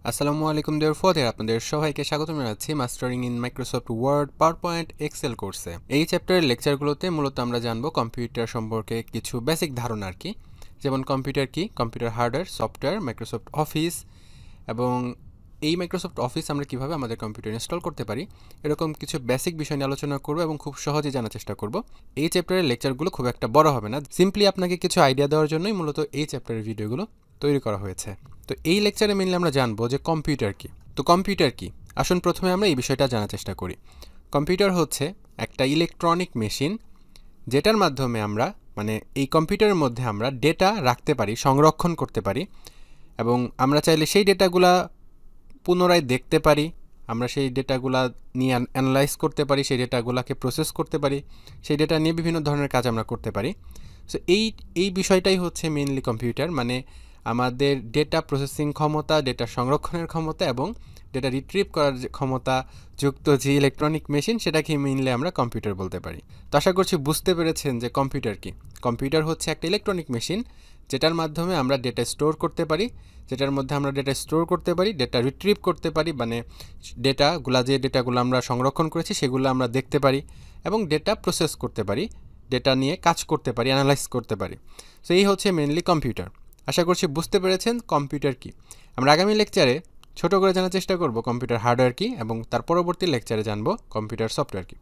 আসসালামু আলাইকুম deer fourth আপনাদের সবাইকে স্বাগত জানাচ্ছি mastering in Microsoft Word PowerPoint Excel কোর্সে। এই চ্যাপ্টারের লেকচারগুলোতে মূলত আমরা জানবো কম্পিউটার সম্পর্কে কিছু বেসিক ধারণা আর কি, যেমন কম্পিউটার কি, computer hardware, software, Microsoft office এবং এই মাইক্রোসফট অফিস আমরা কিভাবে আমাদের কম্পিউটার ইনস্টল করতে পারি, এরকম কিছু বেসিক বিষয় নিয়ে আলোচনা করব এবং খুব সহজে জানার চেষ্টা করব। এই চ্যাপ্টারের লেকচারগুলো খুব একটা বড় হবে না, সিম্পলি আপনাকে কিছু আইডিয়া দেওয়ার জন্যই মূলত এই চ্যাপ্টারের ভিডিওগুলো তৈরি করা হয়েছে। তো এই লেকচারে মেনলি আমরা জানবো যে কম্পিউটার কি। তো কম্পিউটার কি, আসুন প্রথমে আমরা এই বিষয়টা জানার চেষ্টা করি। কম্পিউটার হচ্ছে একটা ইলেকট্রনিক মেশিন, যেটার মাধ্যমে আমরা এই কম্পিউটারের মধ্যে আমরা ডেটা রাখতে পারি, সংরক্ষণ করতে পারি এবং আমরা চাইলে সেই ডেটাগুলা পুনরায় দেখতে পারি, আমরা সেই ডেটাগুলা নিয়ে অ্যানালাইজ করতে পারি, সেই ডেটাগুলাকে প্রসেস করতে পারি, সেই ডেটা নিয়ে বিভিন্ন ধরনের কাজ আমরা করতে পারি। সো এই বিষয়টাই হচ্ছে মেইনলি কম্পিউটার, আমাদের ডেটা প্রসেসিং ক্ষমতা, ডেটা সংরক্ষণের ক্ষমতা এবং ডেটা রিট্রিভ করার যে ক্ষমতা যুক্ত যে ইলেকট্রনিক মেশিন, সেটাকে মেইনলি আমরা কম্পিউটার বলতে পারি। তো আশা করছি বুঝতে পেরেছেন যে কম্পিউটার কি। কম্পিউটার হচ্ছে একটা ইলেকট্রনিক মেশিন, যেটার মাধ্যমে আমরা ডেটা স্টোর করতে পারি, ডেটা রিট্রিভ করতে পারি, যে ডেটাগুলো আমরা সংরক্ষণ করেছি সেগুলো আমরা দেখতে পারি এবং ডেটা প্রসেস করতে পারি, ডেটা নিয়ে কাজ করতে পারি, অ্যানালাইজ করতে পারি। সো এই হচ্ছে মেইনলি কম্পিউটার। আশা করছি বুঝতে পেরেছেন কম্পিউটার কি। আমরা আগামী লেকচারে ছোট করে জানার চেষ্টা করব কম্পিউটার হার্ডওয়্যার কি এবং তার পরবর্তী লেকচারে জানবো কম্পিউটার সফটওয়্যার কি।